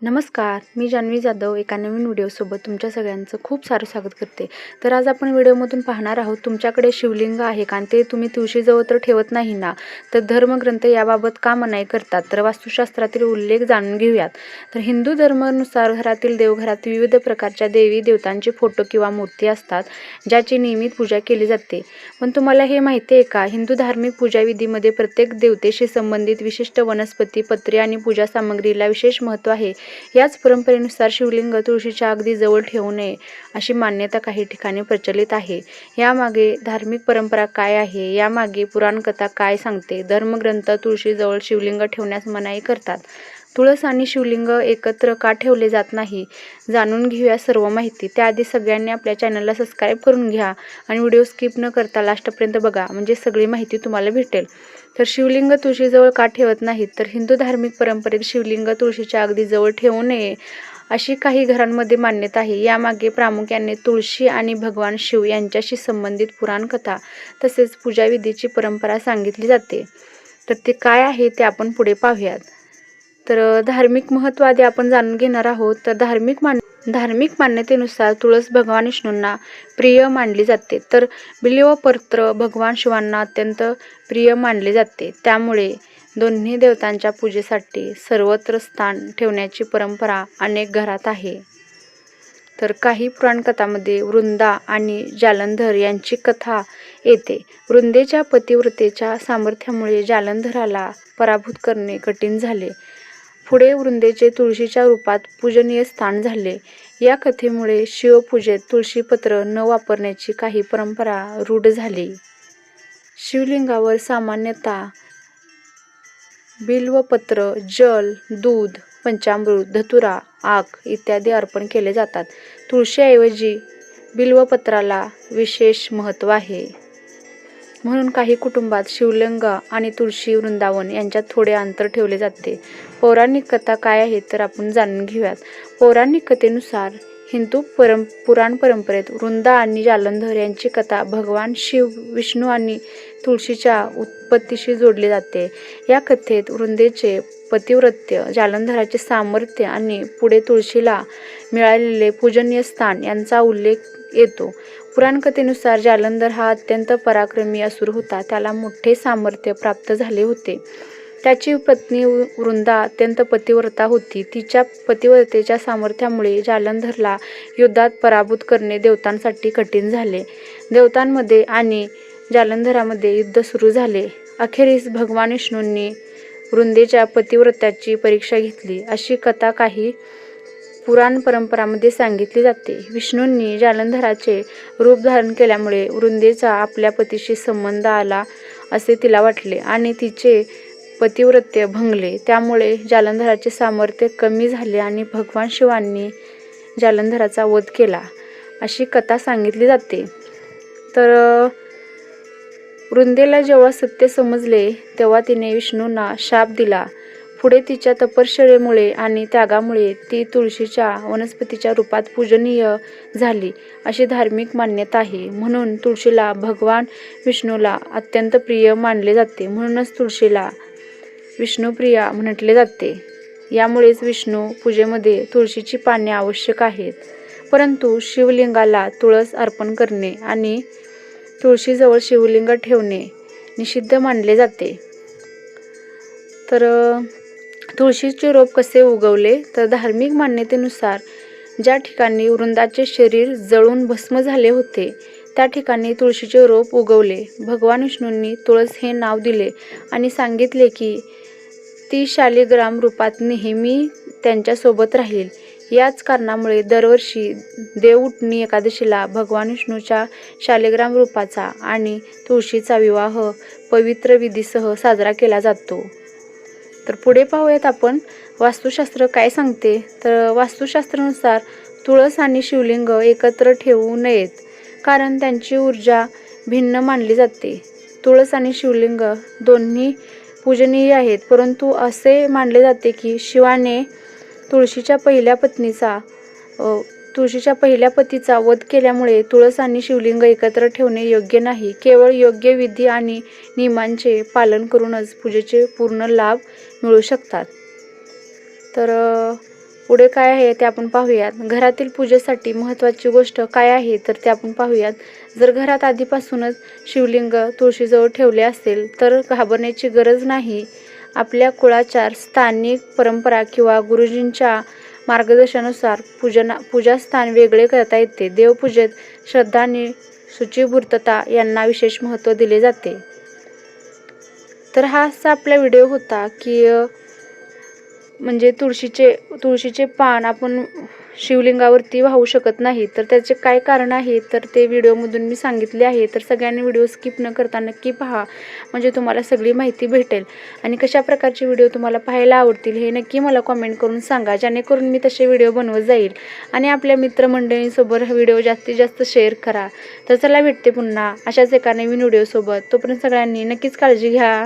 नमस्कार, मी जान्हवी जाधव एका नवीन व्हिडिओसोबत तुमच्या सगळ्यांचं खूप सारं स्वागत करते. तर आज आपण व्हिडिओमधून पाहणार आहोत, तुमच्याकडे शिवलिंग आहे का आणि ते तुम्ही तुळशीजवळ तर ठेवत नाही ना, तर धर्मग्रंथ याबाबत का मनाई करतात. तर वास्तुशास्त्रातील उल्लेख जाणून घेऊयात. तर हिंदू धर्मानुसार घरातील देवघरात विविध प्रकारच्या देवी देवतांचे फोटो किंवा मूर्ती असतात, ज्याची नियमित पूजा केली जाते. पण तुम्हाला हे माहिती आहे का, हिंदू धार्मिक पूजाविधीमध्ये प्रत्येक देवतेशी संबंधित विशिष्ट वनस्पती, पत्रे आणि पूजा सामग्रीला विशेष महत्त्व आहे. याच परंपरेनुसार शिवलिंग तुळशीच्या अगदी जवळ ठेवू नये अशी मान्यता काही ठिकाणी प्रचलित आहे. यामागे धार्मिक परंपरा काय आहे, यामागे पुराणकथा काय सांगते, धर्मग्रंथ तुळशीजवळ शिवलिंग ठेवण्यास मनाई करतात. तुळस आणि शिवलिंग एकत्र का ठेवले जात नाही, जाणून घेऊया सर्व माहिती. त्याआधी सगळ्यांनी आपल्या चॅनलला सबस्क्राईब करून घ्या आणि व्हिडिओ स्किप न करता लास्टपर्यंत बघा, म्हणजे सगळी माहिती तुम्हाला भेटेल. तर शिवलिंग तुळशीजवळ का ठेवत नाहीत, तर हिंदू धार्मिक परंपरेत शिवलिंग तुळशीच्या अगदी जवळ ठेवू नये अशी काही घरांमध्ये मान्यता आहे. यामागे प्रामुख्याने तुळशी आणि भगवान शिव यांच्याशी संबंधित पुराणकथा तसेच पूजाविधीची परंपरा सांगितली जाते. तर ते काय आहे ते आपण पुढे पाहूयात. तर धार्मिक महत्त्व आधी आपण जाणून घेणार आहोत. तर धार्मिक मान्यतेनुसार तुळस भगवान विष्णूंना प्रिय मानली जाते, तर बिल्वपत्र भगवान शिवांना अत्यंत प्रिय मानले जाते. त्यामुळे दोन्ही देवतांच्या पूजेसाठी सर्वत्र स्थान ठेवण्याची परंपरा अनेक घरात आहे. तर काही पुराणकथांमध्ये वृंदा आणि जालंधर यांची कथा येते. वृंदेच्या पतिव्रतेच्या सामर्थ्यामुळे जालंधराला पराभूत करणे कठीण झाले. पुढे वृंदेचे तुळशीच्या रूपात पूजनीय स्थान झाले. या कथेमुळे शिवपूजेत तुळशीपत्र न वापरण्याची काही परंपरा रूढ झाली. शिवलिंगावर सामान्यतः बिल्वपत्र, जल, दूध, पंचामृत, धतुरा, आक इत्यादी अर्पण केले जातात. तुळशीऐवजी बिल्वपत्राला विशेष महत्त्व आहे. म्हणून काही कुटुंबात शिवलिंग आणि तुळशी वृंदावन यांच्यात थोडे अंतर ठेवले जाते. पौराणिक कथा काय आहेत तर आपण जाणून घेऊयात. पौराणिक कथेनुसार हिंदू पुराण परंपरेत वृंदा आणि जालंधर यांची कथा भगवान शिव, विष्णू आणि तुळशीच्या उत्पत्तीशी जोडली जाते. या कथेत वृंदेचे पतिव्रत्य, जालंधराचे सामर्थ्य आणि पुढे तुळशीला मिळालेले पूजनीय स्थान यांचा उल्लेख येतो. पुराणकथेनुसार जालंधर हा अत्यंत पराक्रमी असुर होता. त्याला मोठे सामर्थ्य प्राप्त झाले होते. त्याची पत्नी वृंदा अत्यंत पतिव्रता होती. तिच्या पतिव्रतेच्या सामर्थ्यामुळे जालंधरला युद्धात पराभूत करणे देवतांसाठी कठीण झाले. देवतांमध्ये आणि जालंधरामध्ये युद्ध सुरू झाले. अखेरीस भगवान विष्णूंनी वृंदेच्या पतिव्रत्याची परीक्षा घेतली अशी कथा काही पुराण परंपरांमध्ये सांगितली जाते. विष्णूंनी जालंधराचे रूप धारण केल्यामुळे वृंदेचा आपल्या पतीशी संबंध आला असे तिला वाटले आणि तिचे पतिव्रत्य भंगले. त्यामुळे जालंधराचे सामर्थ्य कमी झाले आणि भगवान शिवांनी जालंधराचा वध केला अशी कथा सांगितली जाते. तर वृंदेला जेव्हा सत्य समजले तेव्हा तिने विष्णूंना शाप दिला. पुढे तिच्या तपश्चर्येमुळे आणि त्यागामुळे ती तुळशीच्या वनस्पतीच्या रूपात पूजनीय झाली अशी धार्मिक मान्यता आहे. म्हणून तुळशीला भगवान विष्णूला अत्यंत प्रिय मानले जाते. म्हणूनच तुळशीला विष्णुप्रिया म्हटले जाते. यामुळेच विष्णू पूजेमध्ये तुळशीची पाने आवश्यक आहेत. परंतु शिवलिंगाला तुळस अर्पण करणे आणि तुळशीजवळ शिवलिंग ठेवणे निषिद्ध मानले जाते. तर तुळशीचे रोप कसे उगवले, तर धार्मिक मान्यतेनुसार ज्या ठिकाणी वृंदाचे शरीर जळून भस्म झाले होते त्या ठिकाणी तुळशीचे रोप उगवले. भगवान विष्णूंनी तुळस हे नाव दिले आणि सांगितले की ती शालिग्राम रूपात नेहमी त्यांच्यासोबत राहील. याच कारणामुळे दरवर्षी देवउठणी एकादशीला भगवान विष्णूच्या शालिग्राम रूपाचा आणि तुळशीचा विवाह पवित्र विधीसह साजरा केला जातो. तर पुढे पाहूयात आपण वास्तुशास्त्र काय सांगते. तर वास्तुशास्त्रानुसार तुळस आणि शिवलिंग एकत्र ठेवू नयेत, कारण त्यांची ऊर्जा भिन्न मानली जाते. तुळस आणि शिवलिंग दोन्ही पूजनीय आहेत, परंतु असे मानले जाते की शिवाने तुळशीच्या पहिल्या पतीचा वध केल्यामुळे तुळस आणि शिवलिंग एकत्र ठेवणे योग्य नाही. केवळ योग्य विधी आणि नियमांचे पालन करूनच पूजेचे पूर्ण लाभ मिळू शकतात. तर पुढे काय आहे ते आपण पाहूयात. घरातील पूजेसाठी महत्त्वाची गोष्ट काय आहे तर ते आपण पाहूयात. जर घरात आधीपासूनच शिवलिंग तुळशीजवळ ठेवले असेल तर घाबरण्याची गरज नाही. आपल्या कुळाचार, स्थानिक परंपरा किंवा गुरुजींच्या मार्गदर्शनानुसार पूजास्थान वेगळे करता येते. देवपूजेत श्रद्धा आणि शुचिर्भूतता यांना विशेष महत्त्व दिले जाते. तर हा असा आपला व्हिडिओ होता की म्हणजे तुळशीचे पान आपण शिवलिंगावरती वाहू शकत नाही, तर त्याचे काय कारण आहे तर ते व्हिडिओमधून मी सांगितले आहे. तर सगळ्यांनी व्हिडिओ स्किप न करता नक्की पहा, म्हणजे तुम्हाला सगळी माहिती भेटेल. आणि कशा प्रकारचे व्हिडिओ तुम्हाला पाहायला आवडतील हे नक्की मला कॉमेंट करून सांगा, जेणेकरून मी तसे व्हिडिओ बनवत जाईल. आणि आपल्या मित्रमंडळींसोबत हा व्हिडिओ जास्तीत जास्त शेअर करा. तर चला भेटते पुन्हा अशाच एका नवीन व्हिडिओसोबत. तोपर्यंत सगळ्यांनी नक्कीच काळजी घ्या.